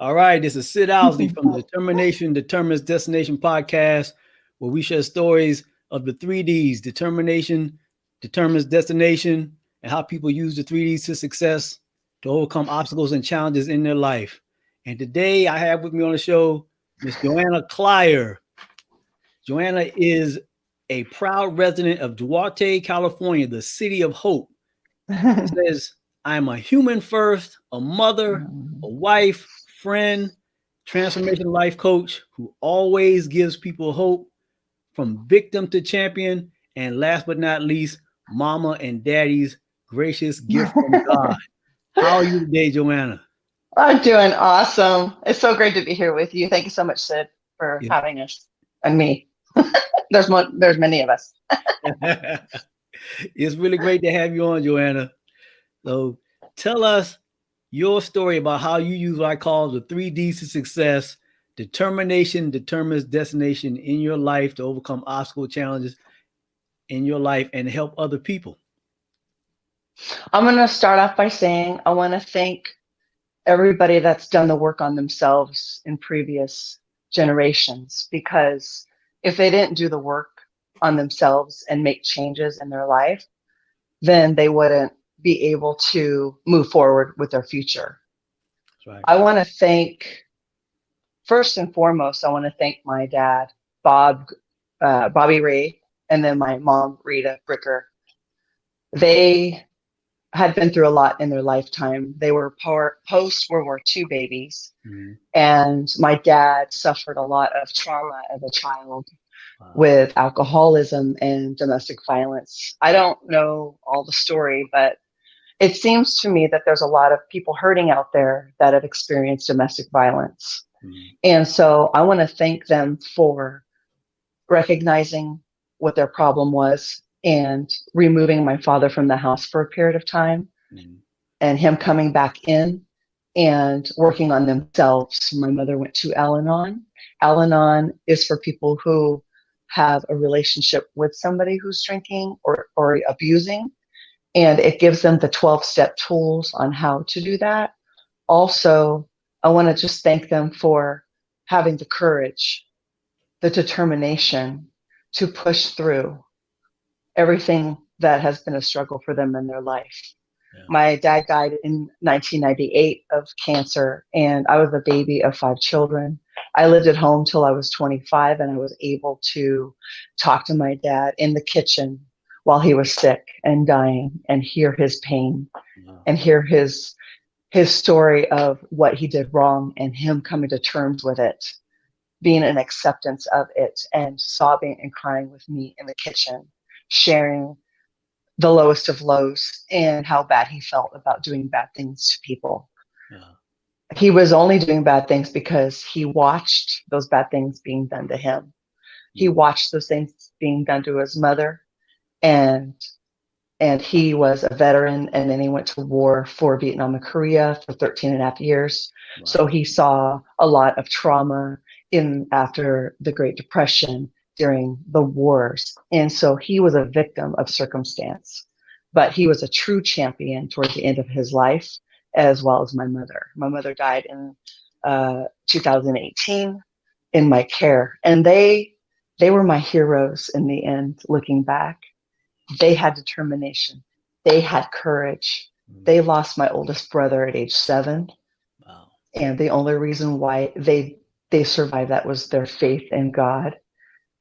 All right, this is Sid Owsley from the Determination Determines Destination podcast, where we share stories of the 3Ds: determination, determines destination, and how people use the 3Ds to success to overcome obstacles and challenges in their life. And today I have with me on the show Miss Joanna Kleier. Joanna is a proud resident of Duarte, California, the city of hope. She says, I'm a human first, a mother, a wife, friend, transformation life coach who always gives people hope from victim to champion. And last but not least, mama and daddy's gracious gift from God. How are you today, Joanna? I'm doing awesome. It's so great to be here with you. Thank you so much, Sid, for Yeah. having us and me. There's many of us. It's really great to have you on, Joanna. So tell us your story about how you use what I call the 3Ds to success. Determination determines destination in your life to overcome obstacle challenges in your life and help other people. I'm going to start off by saying I want to thank everybody that's done the work on themselves in previous generations, because if they didn't do the work on themselves and make changes in their life, then they wouldn't be able to move forward with their future. That's right. I want to thank, first and foremost, I want to thank my dad, Bobby Ray, and then my mom, Rita Bricker. They had been through a lot in their lifetime. They were post World War II babies, and my dad suffered a lot of trauma as a child with alcoholism and domestic violence. I don't know all the story, but it seems to me that there's a lot of people hurting out there that have experienced domestic violence. And so I want to thank them for recognizing what their problem was and removing my father from the house for a period of time, and him coming back in and working on themselves. My mother went to Al-Anon. Al-Anon is for people who have a relationship with somebody who's drinking or abusing, and it gives them the 12-step tools on how to do that. Also, I want to just thank them for having the courage, the determination to push through everything that has been a struggle for them in their life. Yeah. My dad died in 1998 of cancer, and I was a baby of 5 children. I lived at home till I was 25, and I was able to talk to my dad in the kitchen while he was sick and dying and hear his pain. Wow. And hear his story of what he did wrong and him coming to terms with it, being an acceptance of it, and sobbing and crying with me in the kitchen, sharing the lowest of lows and how bad he felt about doing bad things to people. Yeah. He was only doing bad things because he watched those bad things being done to him. He watched those things being done to his mother, and he was a veteran, and then he went to war for Vietnam and Korea for 13 and a half years. Wow. So he saw a lot of trauma after the Great Depression, during the wars. And so he was a victim of circumstance, but he was a true champion towards the end of his life, as well as my mother. My mother died in 2018 in my care, and they were my heroes in the end. Looking back, they had determination, they had courage. They lost my oldest brother at age 7. Wow. And the only reason why they survived that was their faith in God.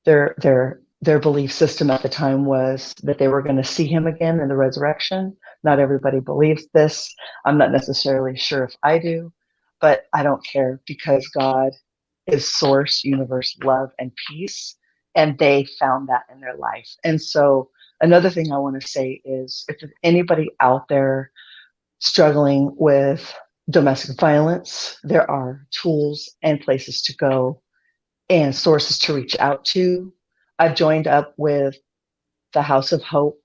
Their belief system at the time was that they were going to see him again in the resurrection. Not everybody believes this. I'm not necessarily sure if I do, but I don't care, because God is source, universe, love, and peace, and they found that in their life. And so another thing I want to say is, if anybody out there struggling with domestic violence, there are tools and places to go and sources to reach out to. I've joined up with the House of Hope,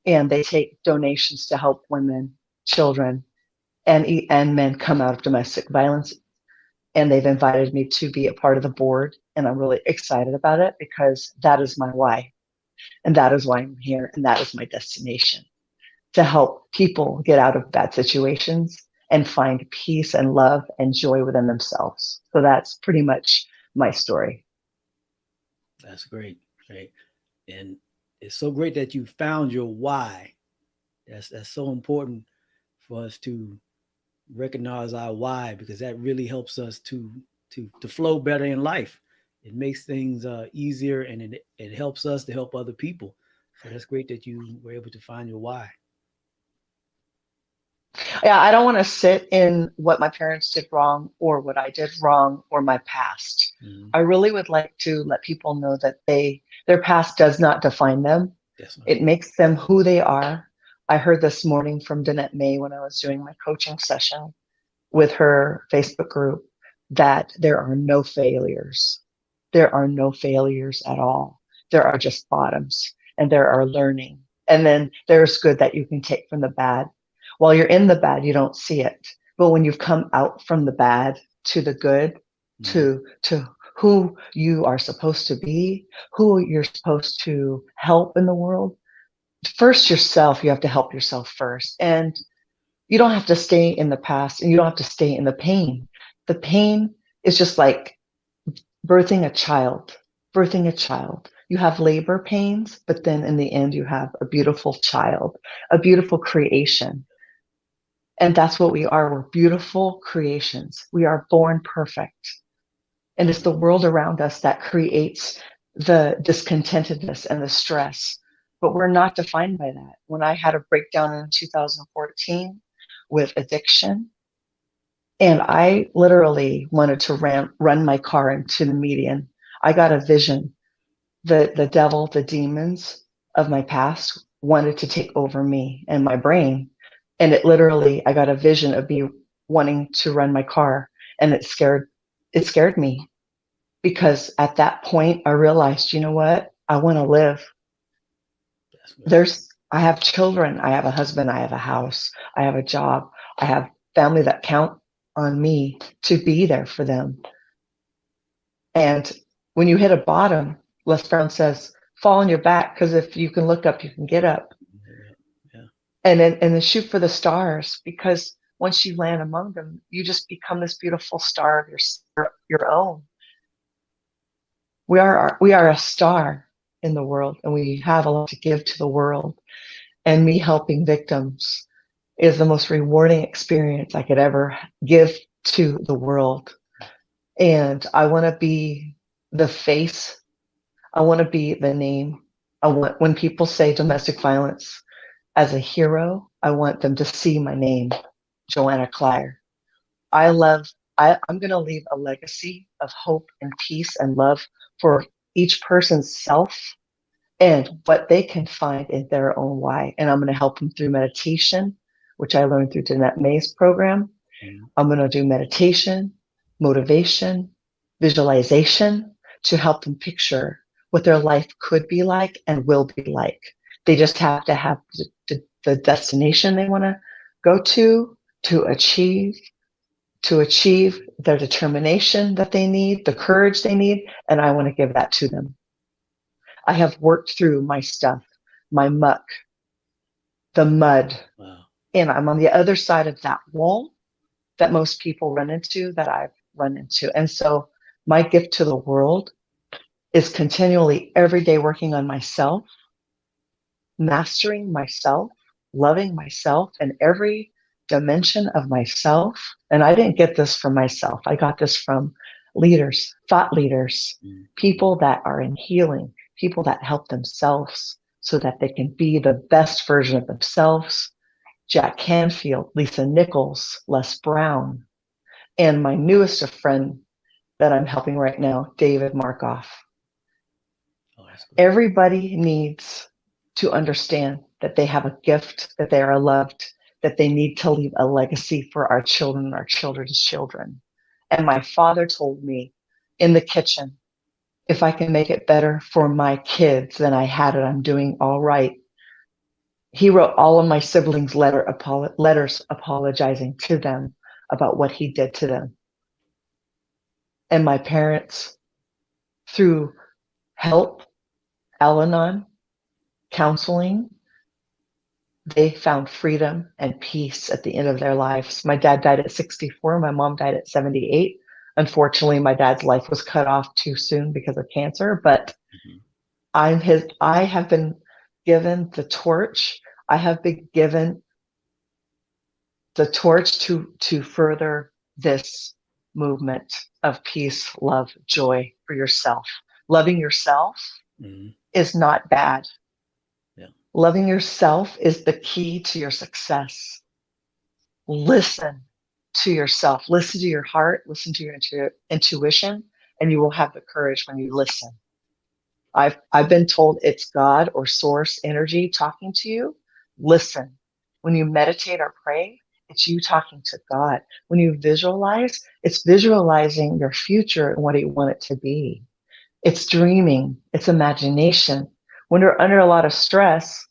and they take donations to help women, children, and men come out of domestic violence. And they've invited me to be a part of the board, and I'm really excited about it, because that is my why, and that is why I'm here, and that is my destination, to help people get out of bad situations and find peace and love and joy within themselves. So that's pretty much my story. That's great. Great. And it's so great that you found your why. That's so important for us to recognize our why, because that really helps us to flow better in life. It makes things easier, and it helps us to help other people. So that's great that you were able to find your why. Yeah, I don't want to sit in what my parents did wrong or what I did wrong or my past. Mm-hmm. I really would like to let people know that their past does not define them. That's right. It makes them who they are. I heard this morning from Danette May when I was doing my coaching session with her Facebook group that there are no failures. There are no failures at all. There are just bottoms, and there are learning. And then there's good that you can take from the bad. While you're in the bad, you don't see it. But when you've come out from the bad to the good, Mm-hmm. to who you are supposed to be, who you're supposed to help in the world, first yourself, you have to help yourself first. And you don't have to stay in the past, and you don't have to stay in the pain. The pain is just like birthing a child, birthing a child. You have labor pains, but then in the end, you have a beautiful child, a beautiful creation. And that's what we are. We're beautiful creations. We are born perfect. And it's the world around us that creates the discontentedness and the stress. But we're not defined by that. When I had a breakdown in 2014 with addiction, and I literally wanted to run my car into the median. I got a vision. The devil, the demons of my past wanted to take over me and my brain. And it literally, I got a vision of me wanting to run my car, and it scared me, because at that point I realized, you know what? I want to live. That's right. I have children, I have a husband, I have a house, I have a job, I have family that count on me to be there for them. And when you hit a bottom, Les Brown says, fall on your back, because if you can look up, you can get up. Yeah. Yeah. And then shoot for the stars, because once you land among them, you just become this beautiful star of your own. We are a star in the world, and we have a lot to give to the world. And me helping victims is the most rewarding experience I could ever give to the world. And I want to be the face. I want to be the name. I want, when people say domestic violence as a hero, I want them to see my name, Joanna Kleier. I love, I'm going to leave a legacy of hope and peace and love for each person's self and what they can find in their own why. And I'm going to help them through meditation, which I learned through Danette May's program. Mm-hmm. I'm going to do meditation, motivation, visualization to help them picture what their life could be like and will be like. They just have to have the destination they want to go to achieve their determination that they need, the courage they need, and I want to give that to them. I have worked through my stuff, my muck, the mud, Wow. and I'm on the other side of that wall that most people run into, that I've run into. And so my gift to the world is continually every day working on myself, mastering myself, loving myself in every dimension of myself. And I didn't get this from myself. I got this from leaders, thought leaders, Mm-hmm. people that are in healing, people that help themselves so that they can be the best version of themselves. Jack Canfield, Lisa Nichols, Les Brown, and my newest friend that I'm helping right now, David Markoff. Oh, that's great. Everybody needs to understand that they have a gift, that they are loved, that they need to leave a legacy for our children, our children's children. And my father told me in the kitchen, if I can make it better for my kids than I had it, I'm doing all right. He wrote all of my siblings letters apologizing to them about what he did to them. And my parents, through help, Al-Anon, counseling, they found freedom and peace at the end of their lives. My dad died at 64. My mom died at 78. Unfortunately, my dad's life was cut off too soon because of cancer, but I have been given the torch. I have been given the torch to further this movement of peace, love, joy for yourself. Loving yourself is not bad. Yeah. Loving yourself is the key to your success. Listen to yourself, listen to your heart, listen to your intuition, and you will have the courage when you listen. I've been told it's God or source energy talking to you. Listen. When you meditate or pray, it's you talking to God. When you visualize, it's visualizing your future and what you want it to be. It's dreaming, it's imagination. When you're under a lot of stress,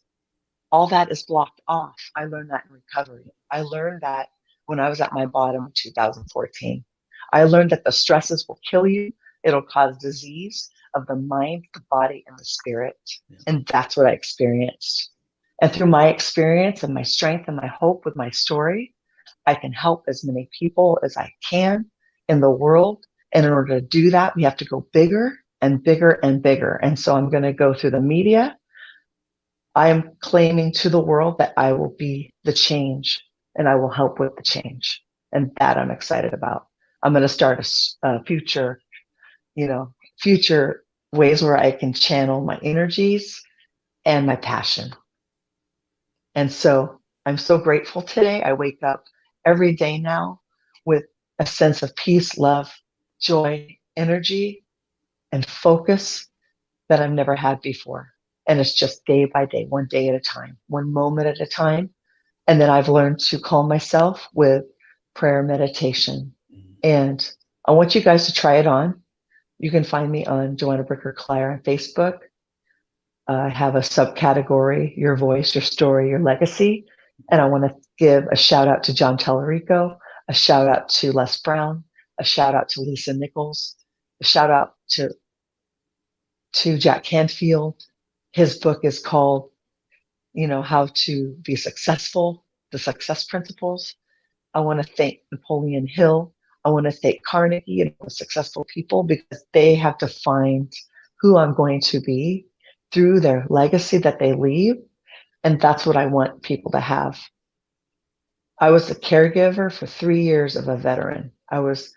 all that is blocked off. I learned that in recovery. I learned that when I was at my bottom in 2014. I learned that the stresses will kill you. It'll cause disease of the mind, the body, and the spirit. Yeah. And that's what I experienced. And through my experience and my strength and my hope with my story, I can help as many people as I can in the world. And in order to do that, we have to go bigger and bigger and bigger. And so I'm going to go through the media. I am claiming to the world that I will be the change and I will help with the change. And that I'm excited about. I'm going to start a future ways where I can channel my energies and my passion. And so I'm so grateful today. I wake up every day now with a sense of peace, love, joy, energy, and focus that I've never had before. And it's just day by day, one day at a time, one moment at a time. And then I've learned to calm myself with prayer meditation. And I want you guys to try it on. You can find me on Joanna Klier on Facebook. I have a subcategory, Your Voice, Your Story, Your Legacy. And I want to give a shout out to John Tellerico, a shout out to Les Brown, a shout out to Lisa Nichols, a shout out to Jack Canfield. His book is called, How to Be Successful, The Success Principles. I want to thank Napoleon Hill. I want to thank Carnegie and the successful people because they have to find who I'm going to be through their legacy that they leave. And that's what I want people to have. I was a caregiver for 3 years of a veteran. I was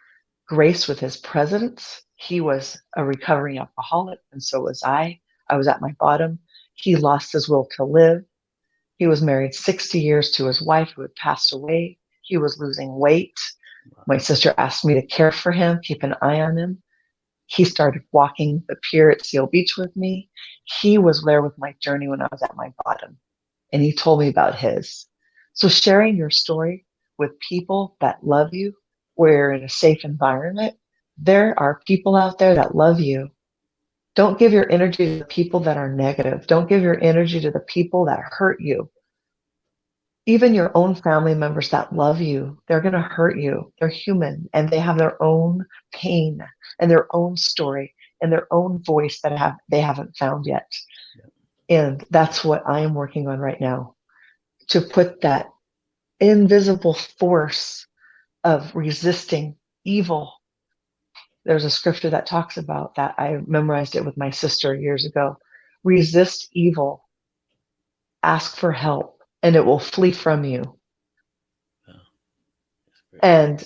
graced with his presence. He was a recovering alcoholic, and so was I. I was at my bottom. He lost his will to live. He was married 60 years to his wife who had passed away. He was losing weight. My sister asked me to care for him, keep an eye on him. He started walking the pier at Seal Beach with me. He was there with my journey when I was at my bottom, and he told me about his. So sharing your story with people that love you, where you're in a safe environment, there are people out there that love you. Don't give your energy to the people that are negative. Don't give your energy to the people that hurt you. Even your own family members that love you, they're going to hurt you. They're human and they have their own pain and their own story and their own voice that they haven't found yet. Yeah. And that's what I am working on right now, to put that invisible force of resisting evil. There's a scripture that talks about that. I memorized it with my sister years ago. Resist evil, ask for help, and it will flee from you. Oh, and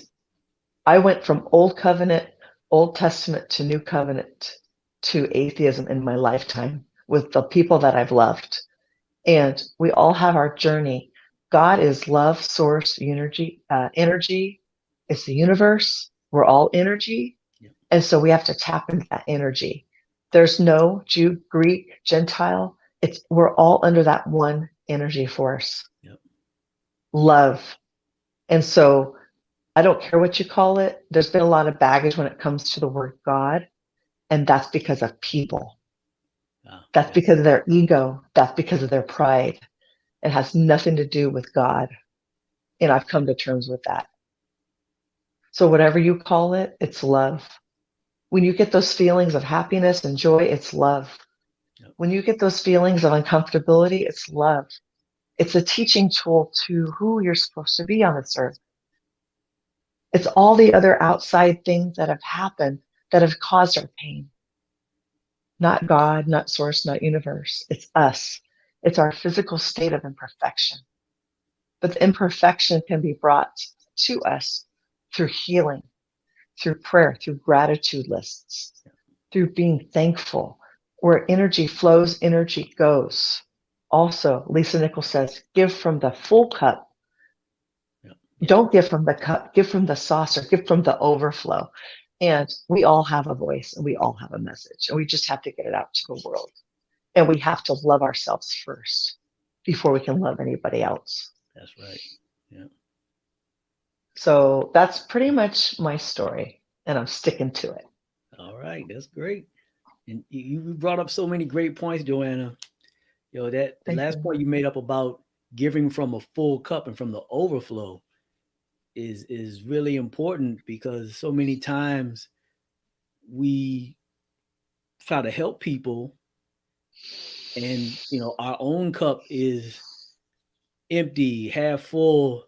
I went from Old Covenant, Old Testament to New Covenant to atheism in my lifetime with the people that I've loved. And we all have our journey. God is love, source, energy. It's the universe. We're all energy. Yeah. And so we have to tap into that energy. There's no Jew, Greek, Gentile. We're all under that one energy force. Yep. Love. And so I don't care what you call it. There's been a lot of baggage when it comes to the word God. And that's because of people. That's because of their ego. That's because of their pride. It has nothing to do with God. And I've come to terms with that. So whatever you call it, it's love. When you get those feelings of happiness and joy, it's love. Yep. When you get those feelings of uncomfortability, it's love. It's a teaching tool to who you're supposed to be on this earth. It's all the other outside things that have happened that have caused our pain. Not God, not source, not universe. It's us. It's our physical state of imperfection. But the imperfection can be brought to us through healing, through prayer, through gratitude lists, through being thankful. Where energy flows, energy goes. Also, Lisa Nichols says, give from the full cup. Don't give from the cup, give from the saucer, give from the overflow. And we all have a voice and we all have a message, and we just have to get it out to the world. And we have to love ourselves first before we can love anybody else. That's right. Yeah. So that's pretty much my story, and I'm sticking to it. All right. That's great. And you brought up so many great points, Joanna. That the last point you made up about giving from a full cup and from the overflow is really important, because so many times we try to help people and our own cup is empty, half full,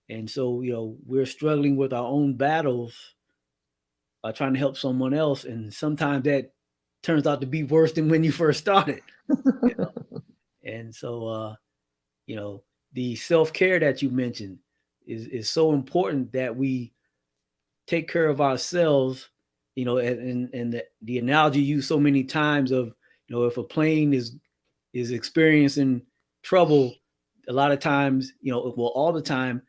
and so we're struggling with our own battles, trying to help someone else, and sometimes that turns out to be worse than when you first started. And so the self-care that you mentioned is so important, that we take care of ourselves. And the analogy used so many times of if a plane is experiencing trouble, a lot of times all the time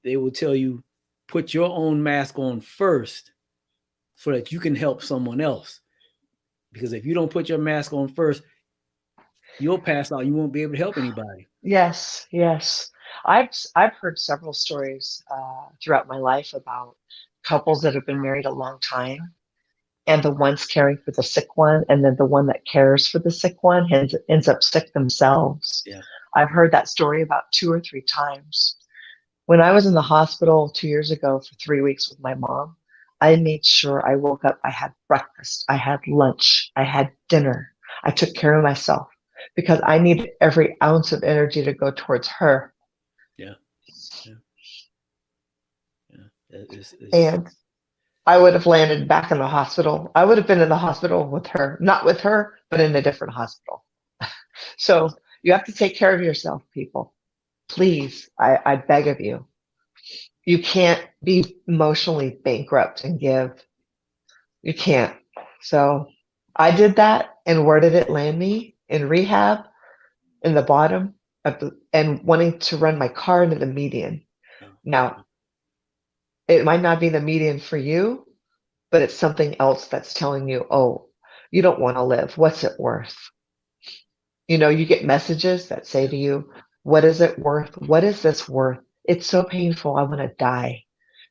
they will tell you, put your own mask on first so that you can help someone else, because if you don't put your mask on first, you'll pass out. You won't be able to help anybody. Yes. I've heard several stories throughout my life about couples that have been married a long time, and the one's caring for the sick one, and then the one that cares for the sick one ends up sick themselves. Yeah. I've heard that story about 2 or 3 times. When I was in the hospital 2 years ago for 3 weeks with my mom, I made sure I woke up, I had breakfast, I had lunch, I had dinner. I took care of myself because I needed every ounce of energy to go towards her. Yeah. And I would have landed back in the hospital. I would have been in the hospital with her, not with her, but in a different hospital. So you have to take care of yourself, people. Please, I beg of you. You can't be emotionally bankrupt and give. You can't. So I did that. And where did it land me? In rehab, in the bottom and wanting to run my car into the median. Now, it might not be the median for you, but it's something else that's telling you, oh, you don't want to live. What's it worth? You get messages that say to you, what is it worth? What is this worth? It's so painful. I want to die.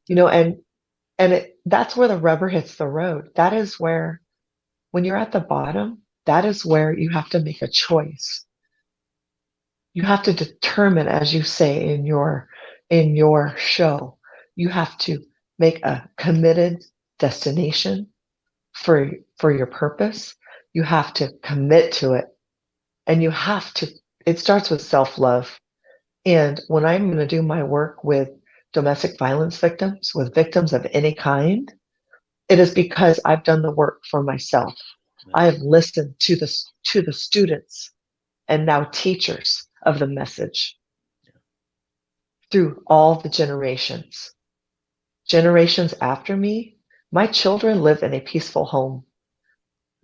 That's where the rubber hits the road. That is where, when you're at the bottom, that is where you have to make a choice. You have to determine, as you say in your show, you have to make a committed destination for your purpose. You have to commit to it, and it starts with self-love. And when I'm going to do my work with domestic violence victims, with victims of any kind, it is because I've done the work for myself. I have listened to the students and now teachers of the message through all the generations. Generations after me, my children live in a peaceful home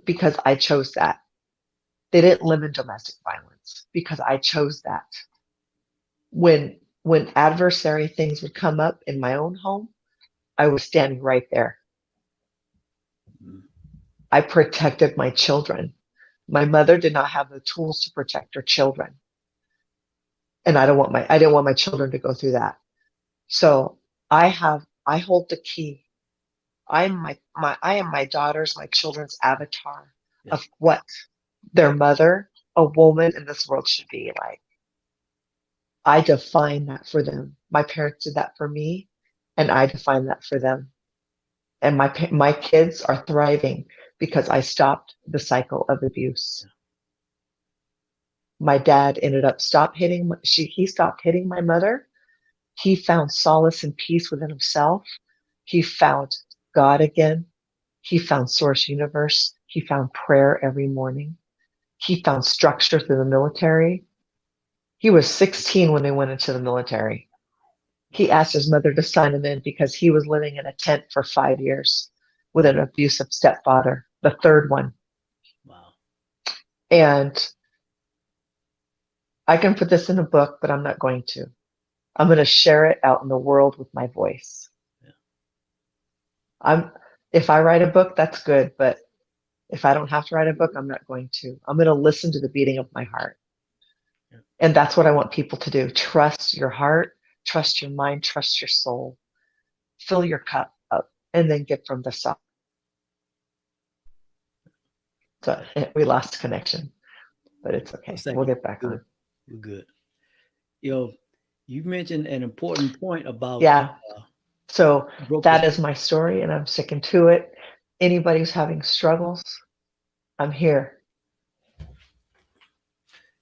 because I chose that. They didn't live in domestic violence because I chose that. When adversary things would come up in my own home, I was standing right there. I protected my children. My mother did not have the tools to protect her children. And I didn't want my children to go through that. So I hold the key. I am my daughter's, my children's avatar of what their mother, a woman in this world, should be like. I define that for them. My parents did that for me, and I define that for them. And my kids are thriving because I stopped the cycle of abuse. My dad ended up he stopped hitting my mother. He found solace and peace within himself. He found God again. He found Source Universe. He found prayer every morning. He found structure through the military. He was 16 when they went into the military. He asked his mother to sign him in because he was living in a tent for 5 years with an abusive stepfather, the third one. Wow. And I can put this in a book, but I'm not going to. I'm going to share it out in the world with my voice. Yeah. If I write a book, that's good, but if I don't have to write a book, I'm not going to. I'm going to listen to the beating of my heart. Yeah. And that's what I want people to do. Trust your heart, trust your mind, trust your soul. Fill your cup up and then give from the top. So we lost connection, but it's okay. We'll get back on. We're good. You mentioned an important point about. Yeah. So that is my story, and I'm sticking to it. Anybody who's having struggles, I'm here.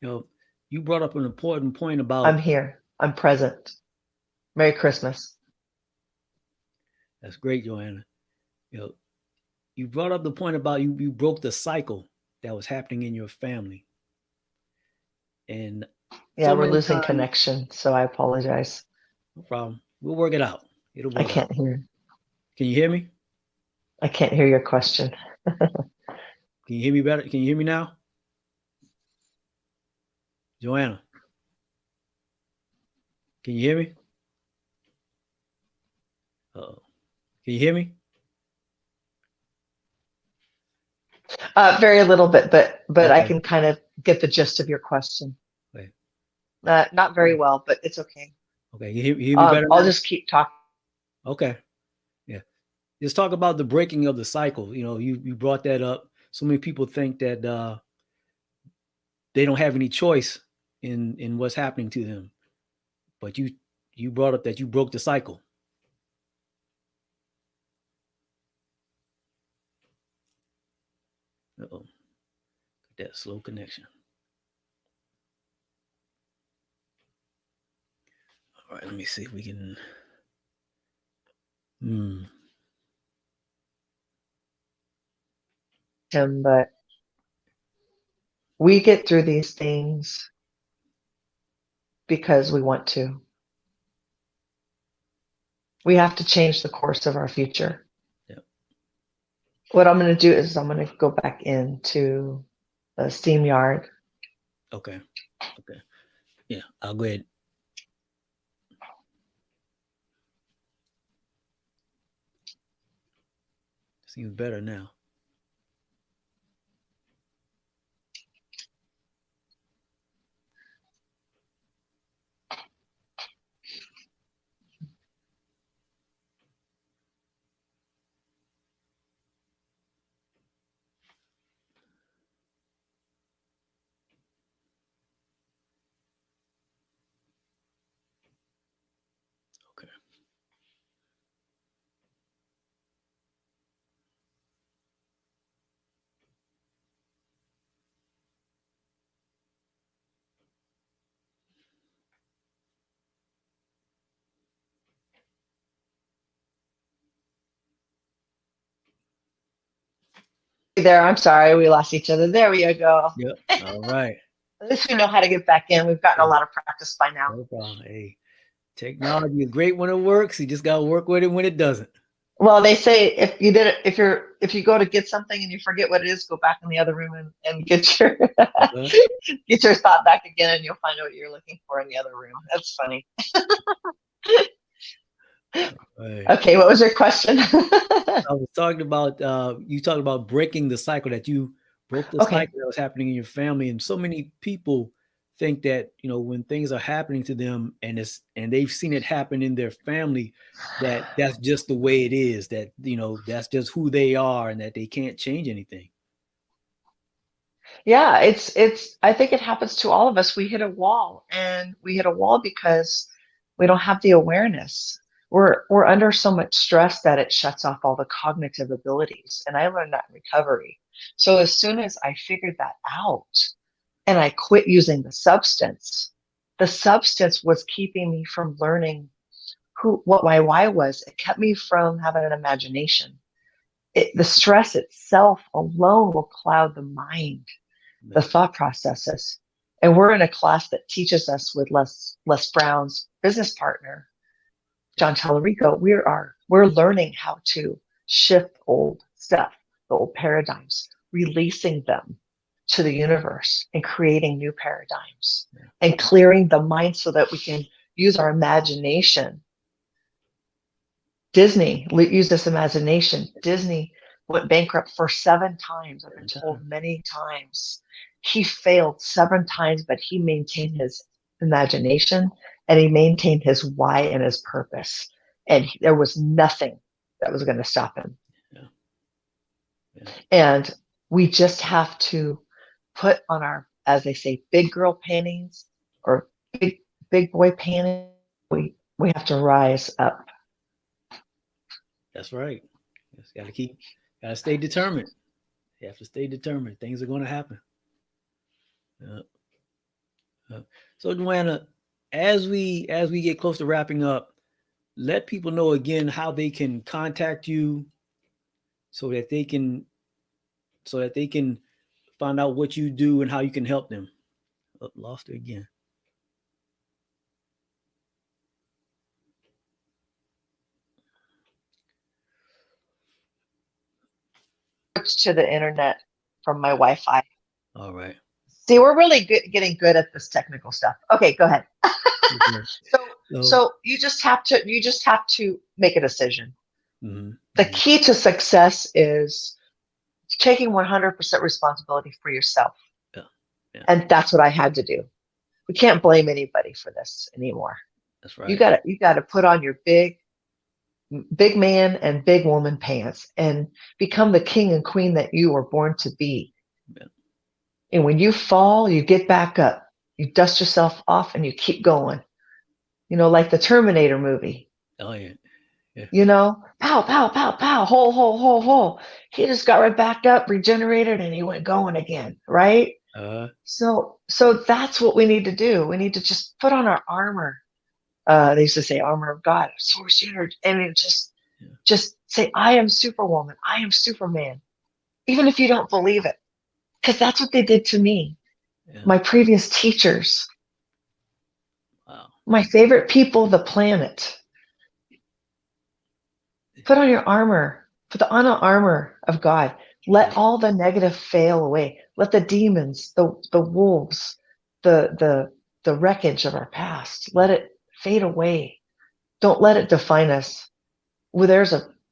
You brought up an important point about. I'm here. I'm present. Merry Christmas. That's great, Joanna. You brought up the point about you broke the cycle that was happening in your family. And yeah, we're losing connection, so I apologize. No problem. We'll work it out. It'll work I can't hear. Can you hear me? I can't hear your question. Can you hear me better? Can you hear me now? Joanna? Can you hear me? Uh-oh. Can you hear me? Very little bit, but okay. I can kind of get the gist of your question. Okay. Not very well, but it's okay. Okay, you hear me better I'll just keep talking. Okay. Yeah. Just talk about the breaking of the cycle. You brought that up. So many people think that they don't have any choice in what's happening to them. But you brought up that you broke the cycle. Uh-oh. That slow connection. All right, let me see if we can. But we get through these things because we want to. We have to change the course of our future. Yeah. What I'm going to do is I'm going to go back into the steam yard. Okay. Yeah, I'll go ahead. Seems better now. Okay. There, I'm sorry, we lost each other. There we go. Yep. All right. At least we know how to get back in. We've gotten a lot of practice by now. No problem. Hey, technology is great when it works. You just got to work with it when it doesn't. Well, they say if you go to get something and you forget what it is, go back in the other room and get your get your thought back again, and you'll find out what you're looking for in the other room. That's funny. Right. Okay, what was your question? I was talking about you talked about breaking the cycle, that you broke the cycle that was happening in your family, and so many people think that when things are happening to them and they've seen it happen in their family, that's just the way it is, that that's just who they are and that they can't change anything. Yeah, it's I think it happens to all of us. We hit a wall, and we hit a wall because we don't have the awareness. We're under so much stress that it shuts off all the cognitive abilities. And I learned that in recovery. So as soon as I figured that out, and I quit using the substance was keeping me from learning what my why was. It kept me from having an imagination. The stress itself alone will cloud the mind, the thought processes. And we're in a class that teaches us with Les Brown's business partner, John Tallarico. We're learning how to shift old stuff, the old paradigms, releasing them to the universe and creating new paradigms and clearing the mind so that we can use our imagination. Disney used this imagination. Disney went bankrupt for 7 times. I've been told many times. He failed 7 times, but he maintained his imagination and he maintained his why and his purpose. And there was nothing that was going to stop him. And we just have to put on our, as they say, big girl panties or big boy panties. We have to rise up. That's right. Just gotta stay determined. You have to stay determined. Things are going to happen. So Joanna, as we get close to wrapping up, let people know again how they can contact you so that they can find out what you do and how you can help them. Oh, lost her again. To the internet from my Wi-Fi. All right. See, we're really getting good at this technical stuff. Okay, go ahead. So you just have to make a decision. Mm-hmm. The key to success is taking 100% responsibility for yourself. Yeah. And that's what I had to do. We can't blame anybody for this anymore. That's right. You gotta put on your big man and big woman pants and become the king and queen that you were born to be. Yeah. And when you fall, you get back up, you dust yourself off and you keep going. Like the Terminator movie. Oh yeah. Pow, pow, pow, pow, hole, hole, hole, hole. He just got right back up, regenerated, and he went going again, right? So that's what we need to do. We need to just put on our armor. They used to say armor of God, source energy, and just say, I am Superwoman, I am Superman, even if you don't believe it, because that's what they did to me. Yeah. My previous teachers, my favorite people of the planet. Put on your armor, put on the armor of God. Let all the negative fail away. Let the demons, the wolves, the wreckage of our past, let it fade away. Don't let it define us.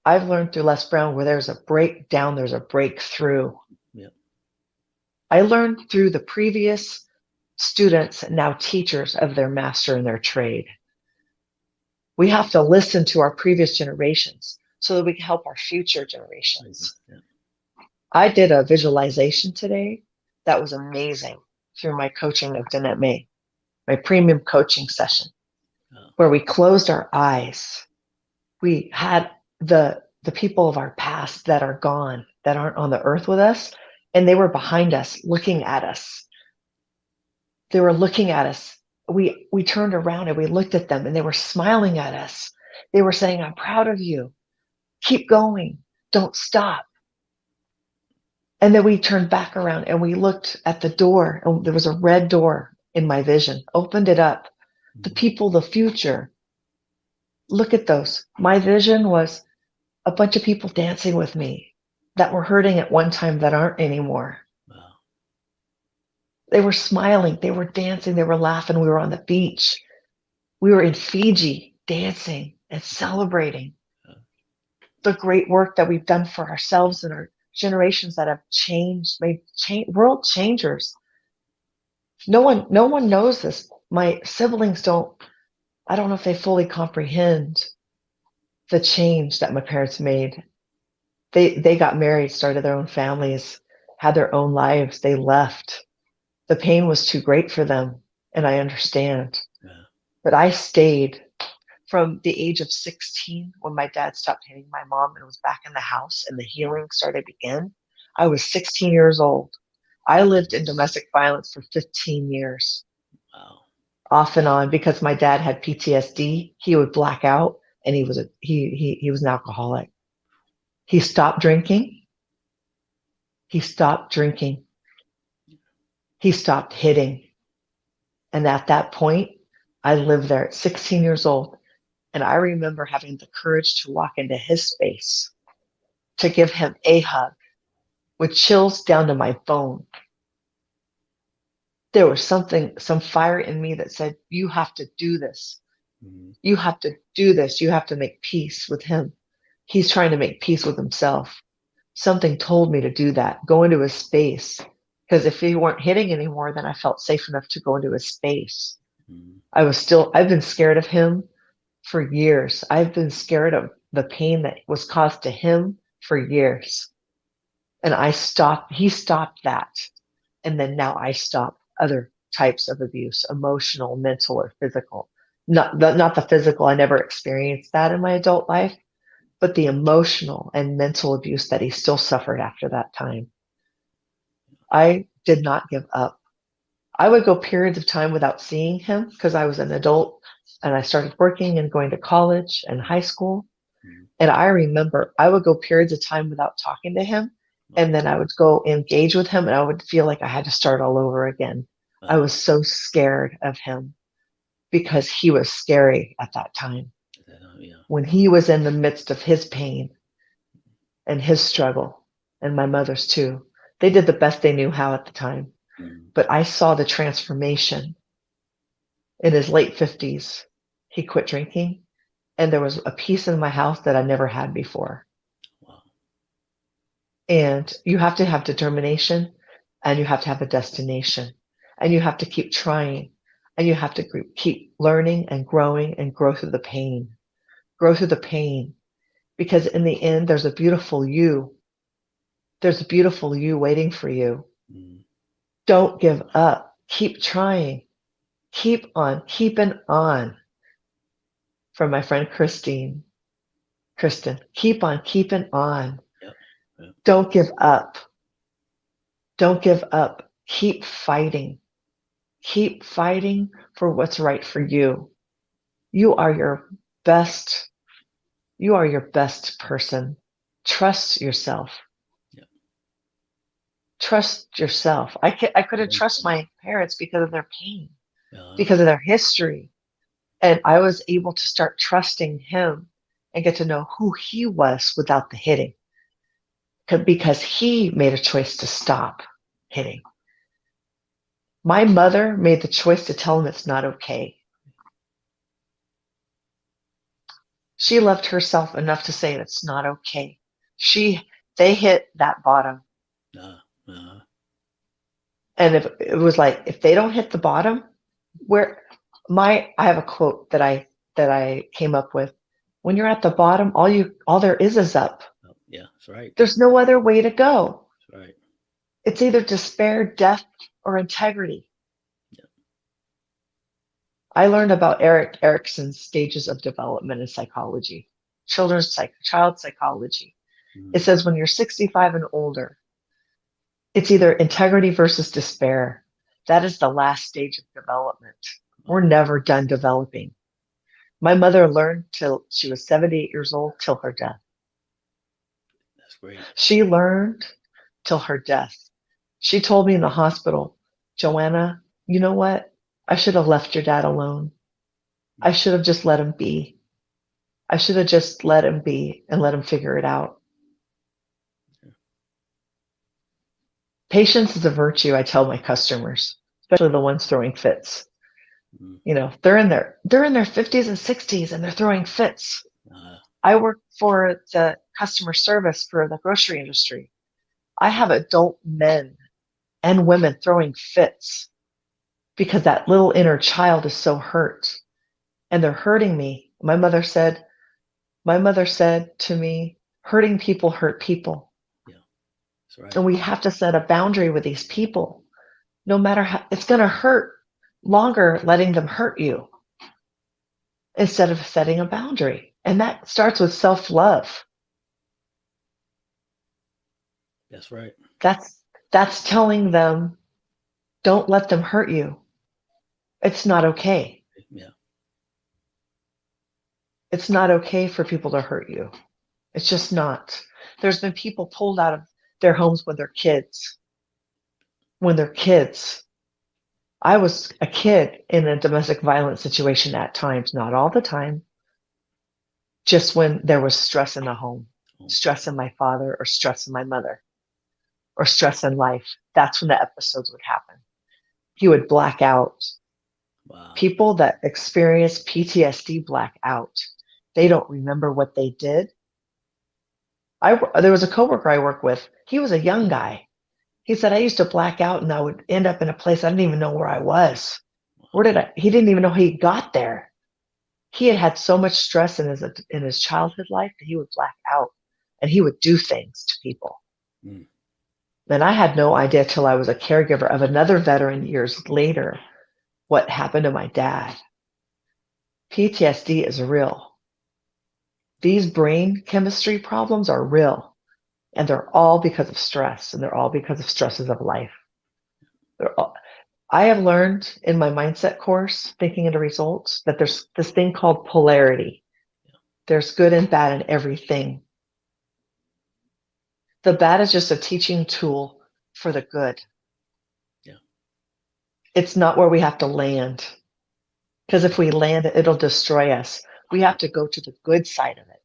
I've learned through Les Brown, where there's a breakdown, there's a breakthrough. Yeah. I learned through the previous students, now teachers, of their master and their trade. We have to listen to our previous generations so that we can help our future generations. Yeah. I did a visualization today that was amazing through my coaching of Danette May, my premium coaching session, where we closed our eyes. We had the people of our past that are gone, that aren't on the earth with us, and they were behind us, looking at us. They were looking at us. We turned around and we looked at them and they were smiling at us. They were saying, I'm proud of you. Keep going. Don't stop. And then we turned back around and we looked at the door, and there was a red door in my vision. Opened it up. The people, the future. Look at those. My vision was a bunch of people dancing with me that were hurting at one time that aren't anymore. Wow. They were smiling. They were dancing. They were laughing. We were on the beach. We were in Fiji dancing and celebrating the great work that we've done for ourselves and our generations that have made world changers. No one knows this. My siblings I don't know if they fully comprehend the change that my parents made. They got married, started their own families, had their own lives. They left. The pain was too great for them, and I understand. Yeah. But I stayed from the age of 16, when my dad stopped hitting my mom and was back in the house and the healing started to begin. I was 16 years old. I lived in domestic violence for 15 years, Wow. off and on, because my dad had PTSD. He would black out, and he was an alcoholic. He stopped drinking. He stopped drinking. He stopped hitting. And at that point, I lived there at 16 years old. And I remember having the courage to walk into his space, to give him a hug with chills down to my bone. There was some fire in me that said, you have to do this. Mm-hmm. You have to do this. You have to make peace with him. He's trying to make peace with himself. Something told me to do that, go into his space. Because if he weren't hitting anymore, then I felt safe enough to go into his space. Mm-hmm. I've been scared of him for years. I've been scared of the pain that was caused to him for years. And he stopped that. And then now I stop other types of abuse, emotional, mental, or physical. Not the physical. I never experienced that in my adult life, but the emotional and mental abuse that he still suffered after that time. I did not give up. I would go periods of time without seeing him because I was an adult and I started working and going to college and high school. Mm-hmm. And I remember I would go periods of time without talking to him. And then I would go engage with him and I would feel like I had to start all over again. I was so scared of him because he was scary at that time. Yeah. When he was in the midst of his pain and his struggle, and my mother's too. They did the best they knew how at the time. Mm-hmm. But I saw the transformation. In his late 50s, he quit drinking, and there was a peace in my house that I never had before. Wow. And you have to have determination, and you have to have a destination, and you have to keep trying, and you have to keep learning and growing and grow through the pain. Grow through the pain, because in the end, there's a beautiful you. There's a beautiful you waiting for you. Mm-hmm. Don't give up. Keep trying. Keep on keeping on. From my friend Kristen, keep on keeping on. Yep. Yep. Don't give up. Don't give up. Keep fighting. Keep fighting for what's right for you. You are your best. You are your best person. Trust yourself. Yep. Trust yourself. I couldn't trust my parents because of their pain, because of their history. And I was able to start trusting him and get to know who he was without the hitting, because he made a choice to stop hitting. My mother made the choice to tell him it's not okay. She loved herself enough to say it's not okay. They hit that bottom. And if it was like, if they don't hit the bottom, I have a quote that I came up with. When you're at the bottom, all there is up. Oh, yeah, that's right. There's no other way to go. That's right. It's either despair, death, or integrity. Yeah. I learned about Erik Erikson's stages of development in psychology, child psychology. Mm-hmm. It says when you're 65 and older, it's either integrity versus despair. That is the last stage of development. We're never done developing. My mother learned till she was 78 years old, till her death. That's great. She learned till her death. She told me in the hospital, Joanna, you know what? I should have left your dad alone. I should have just let him be. I should have just let him be and let him figure it out. Yeah. Patience is a virtue, I tell my customers, especially the ones throwing fits. Mm-hmm. You know, they're in their 50s and 60s and they're throwing fits. I work for the customer service for the grocery industry. I have adult men and women throwing fits because that little inner child is so hurt and they're hurting me. My mother said to me, hurting people hurt people. Yeah, that's right. And we have to set a boundary with these people. No matter how, it's going to hurt longer letting them hurt you instead of setting a boundary. And that starts with self-love. That's right. That's telling them, don't let them hurt you. It's not okay. Yeah. It's not okay for people to hurt you. It's just not. There's been people pulled out of their homes when they're kids. When they're kids. I was a kid in a domestic violence situation at times, not all the time, just when there was stress in the home, stress in my father or stress in my mother or stress in life. That's when the episodes would happen. He would black out. Wow. People that experience PTSD black out. They don't remember what they did. There was a coworker I work with. He was a young guy. He said, I used to black out and I would end up in a place I didn't even know where I was. He didn't even know he got there. He had so much stress in his childhood life that he would black out and he would do things to people. Mm. And I had no idea till I was a caregiver of another veteran years later what happened to my dad. PTSD is real. These brain chemistry problems are real. And they're all because of stress, and they're all because of stresses of life. I have learned in my mindset course, Thinking into Results, that there's this thing called polarity. There's good and bad in everything. The bad is just a teaching tool for the good. Yeah. It's not where we have to land. Because if we land, it'll destroy us. We have to go to the good side of it.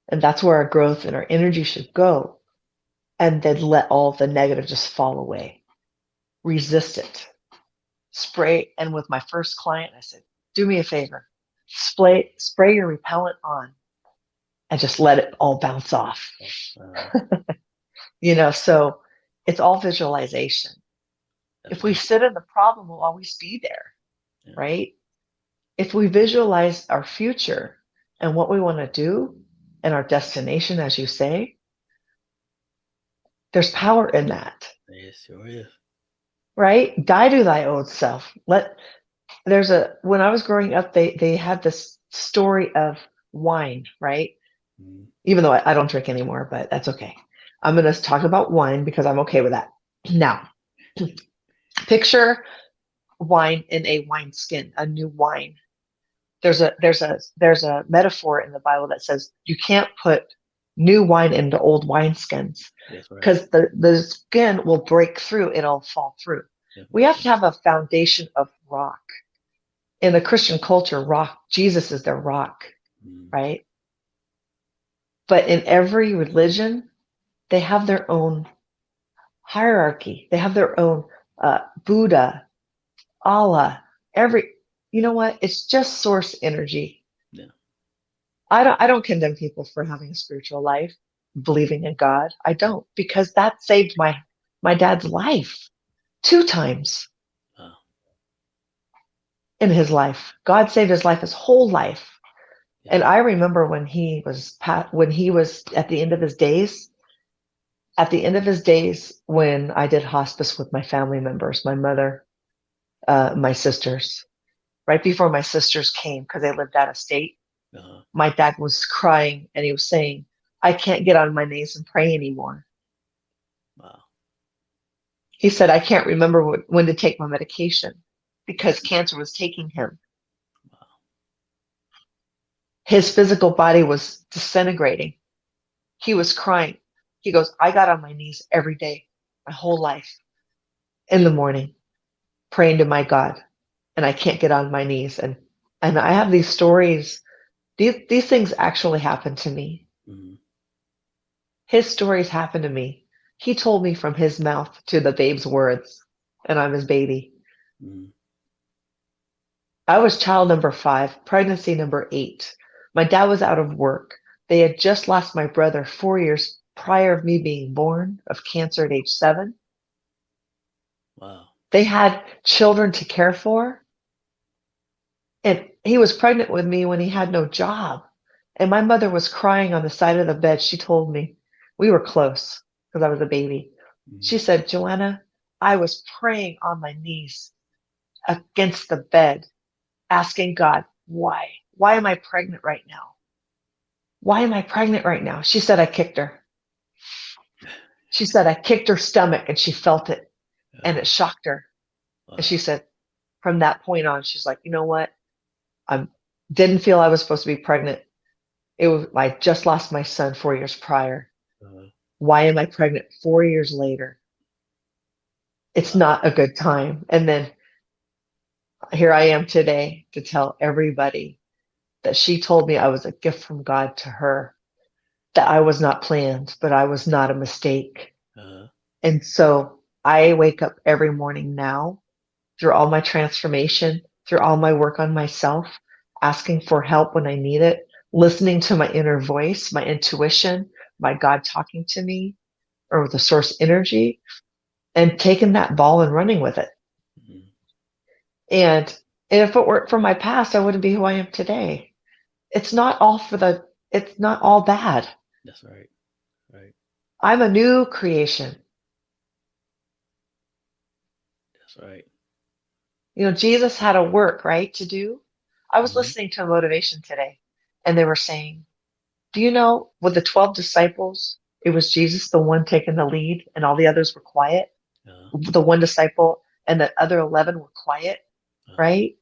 And that's where our growth and our energy should go. And then let all the negative just fall away. Resist it. Spray. And with my first client, I said, do me a favor. Spray your repellent on and just let it all bounce off. So it's all visualization. If we sit in the problem, we'll always be there, right? If we visualize our future and what we want to do and our destination, as you say, there's power in that. Yes, sure is. Right? Die to thy old self. When I was growing up, they had this story of wine, right? Mm-hmm. Even though I don't drink anymore, but that's okay. I'm going to talk about wine because I'm okay with that. Now, picture wine in a wineskin, a new wine. There's a metaphor in the Bible that says you can't put new wine into old wineskins because the skin will break through, it'll fall through. Yeah. We have to have a foundation of rock. In the Christian culture, Jesus is their rock, right? But in every religion, they have their own hierarchy. They have their own Buddha, Allah, you know what? It's just source energy. Yeah. I don't condemn people for having a spiritual life, believing in God. I don't, because that saved my dad's life 2 times. Wow. In his life. God saved his life, his whole life. Yeah. And I remember when he was at the end of his days, when I did hospice with my family members, my mother, my sisters, right before my sisters came, because they lived out of state, my dad was crying and he was saying, I can't get on my knees and pray anymore. Wow. He said, I can't remember when to take my medication because cancer was taking him. Wow. His physical body was disintegrating. He was crying. He goes, I got on my knees every day, my whole life, in the morning, praying to my God, and I can't get on my knees. And I have these stories. These things actually happened to me. Mm-hmm. His stories happened to me. He told me from his mouth to the babe's words, and I'm his baby. Mm-hmm. I was child number 5, pregnancy number 8. My dad was out of work. They had just lost my brother 4 years prior of me being born of cancer at age 7. Wow. They had children to care for. And he was pregnant with me when he had no job. And my mother was crying on the side of the bed. She told me, we were close because I was a baby. Mm-hmm. She said, Joanna, I was praying on my knees against the bed, asking God, why? Why am I pregnant right now? Why am I pregnant right now? She said, I kicked her. She said, I kicked her stomach and she felt it and it shocked her. And she said, from that point on, she's like, you know what? I didn't feel I was supposed to be pregnant. I just lost my son 4 years prior. Why am I pregnant 4 years later? It's not a good time. And then here I am today to tell everybody that she told me I was a gift from God to her, that I was not planned, but I was not a mistake. And so I wake up every morning now through all my transformation, through all my work on myself, asking for help when I need it, listening to my inner voice, my intuition, my God talking to me, or the source energy, and taking that ball and running with it. And if it weren't for my past, I wouldn't be who I am today. It's not all bad. That's right. Right. I'm a new creation. That's right. Jesus had a work, right, to do. I was listening to a motivation today, and they were saying, do you know, with the 12 disciples, it was Jesus, the one taking the lead, and all the others were quiet. The one disciple and the other 11 were quiet, right?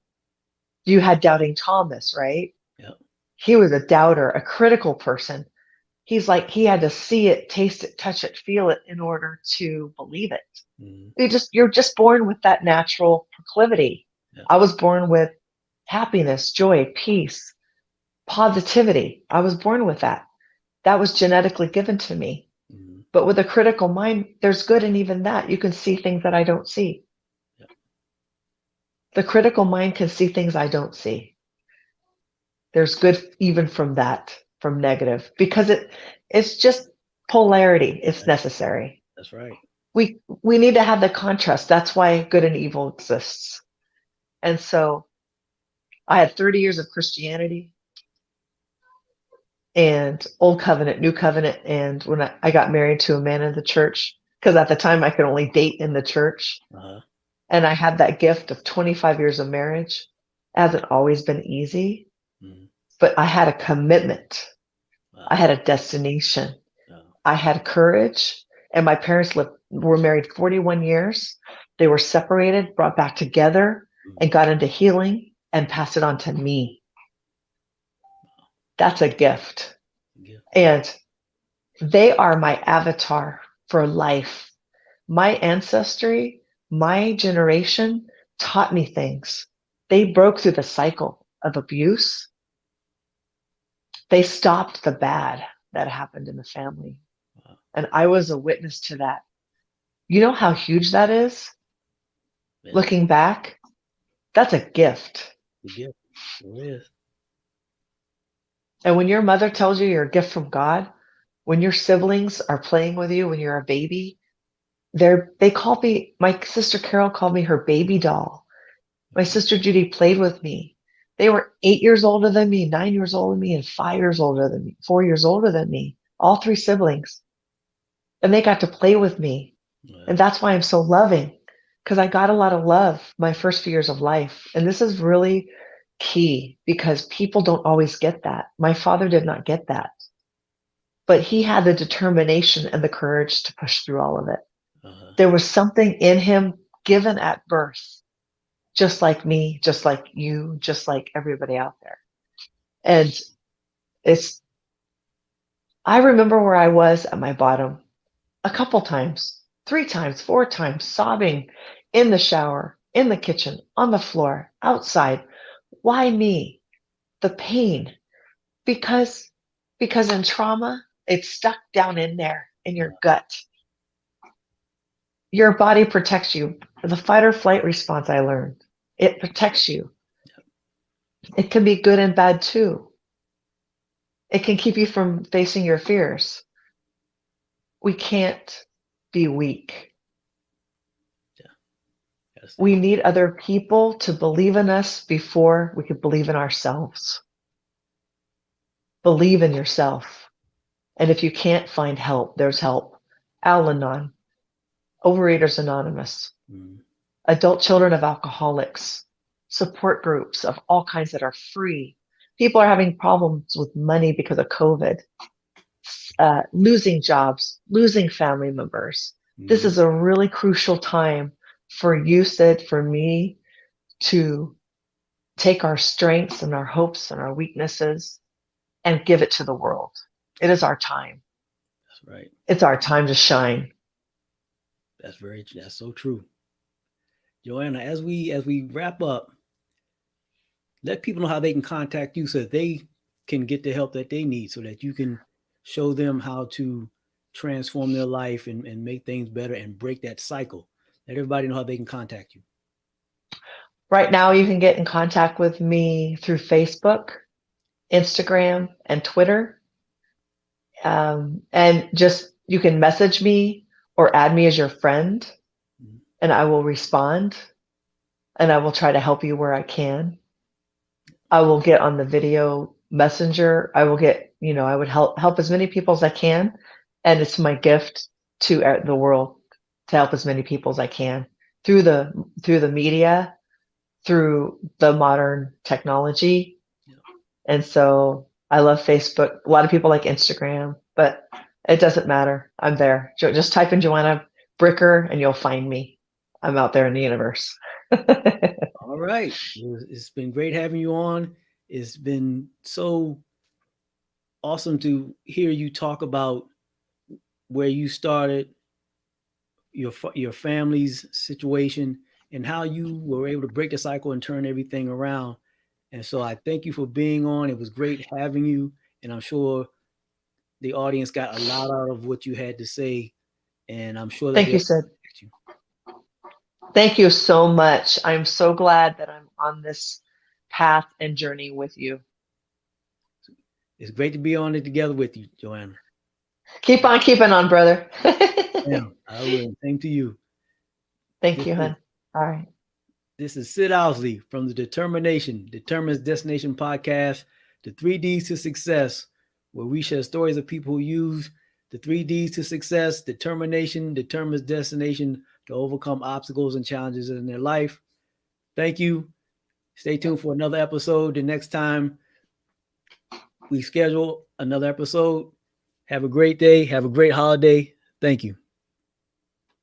You had doubting Thomas, right? Yep. He was a doubter, a critical person. He's like, he had to see it, taste it, touch it, feel it in order to believe it. You're just born with that natural proclivity. Yep. I was born with happiness, joy, peace, positivity. I was born with that. That was genetically given to me. But with a critical mind, there's good in even that. You can see things that I don't see. Yep. The critical mind can see things I don't see. There's good even from that, from negative, because it's just polarity. It's necessary. That's right. We need to have the contrast. That's why good and evil exists. And so I had 30 years of Christianity and Old Covenant, New Covenant. And when I got married to a man in the church, because at the time I could only date in the church, and I had that gift of 25 years of marriage. It hasn't always been easy, but I had a commitment. I had a destination. I had courage, and my parents were married 41 years. They were separated, brought back together, and got into healing and passed it on to me. That's a gift. And they are my avatar for life. My ancestry, my generation taught me things. They broke through the cycle of abuse. They stopped the bad that happened in the family. And I was a witness to that. You know how huge that is? Yeah. Looking back, that's a gift. A gift. It is. And when your mother tells you you're a gift from God, when your siblings are playing with you when you're a baby, they call me, my sister Carol called me her baby doll. My sister Judy played with me. They were 8 years older than me, 9 years older than me, and 5 years older than me, 4 years older than me, all three siblings. And they got to play with me. Yeah. And that's why I'm so loving, because I got a lot of love my first few years of life. And this is really key because people don't always get that. My father did not get that. But he had the determination and the courage to push through all of it. There was something in him given at birth, just like me, just like you, just like everybody out there. And I remember where I was at my bottom a couple times, 3 times, 4 times, sobbing in the shower, in the kitchen, on the floor, outside. Why me? The pain. Because in trauma, it's stuck down in there in your gut. Your body protects you. The fight or flight response I learned. It protects you. It can be good and bad too. It can keep you from facing your fears. We can't be weak. Yeah. We need other people to believe in us before we could believe in ourselves. Believe in yourself. And if you can't find help, there's help. Al-Anon, Overeaters Anonymous, adult children of alcoholics, support groups of all kinds that are free. People are having problems with money because of COVID. losing jobs, losing family members. This is a really crucial time for you, Sid, for me, to take our strengths and our hopes and our weaknesses and give it to the world. It is our time. That's right. It's our time to shine. That's so true. Joanna, as we wrap up, let people know how they can contact you so that they can get the help that they need, so that you can show them how to transform their life and make things better and break that cycle. Let everybody know how they can contact you. Right now, you can get in contact with me through Facebook, Instagram, and Twitter. And just you can message me or add me as your friend, and I will respond, and I will try to help you where I can. I will get on the video messenger. I will get, I would help as many people as I can. And it's my gift to the world to help as many people as I can through the media, through the modern technology. Yeah. And so I love Facebook. A lot of people like Instagram, but it doesn't matter. I'm there. Just type in Joanna Bricker and you'll find me. I'm out there in the universe. All right. It's been great having you on. It's been so awesome to hear you talk about where you started, your family's situation, and how you were able to break the cycle and turn everything around. And so I thank you for being on. It was great having you, and I'm sure the audience got a lot out of what you had to say. And I'm sure that Thank you, Sid. Thank you so much. I'm so glad that I'm on this path and journey with you. It's great to be on it together with you, Joanna. Keep on keeping on, brother. Yeah, I will. Same to you. Thank you, hon. All right. This is Sid Owsley from the Determines Destination podcast, the 3Ds to Success, where we share stories of people who use the 3Ds to success: determination, determines destination, to overcome obstacles and challenges in their life. Thank you. Stay tuned for another episode. The next time we schedule another episode. Have a great day. Have a great holiday. Thank you.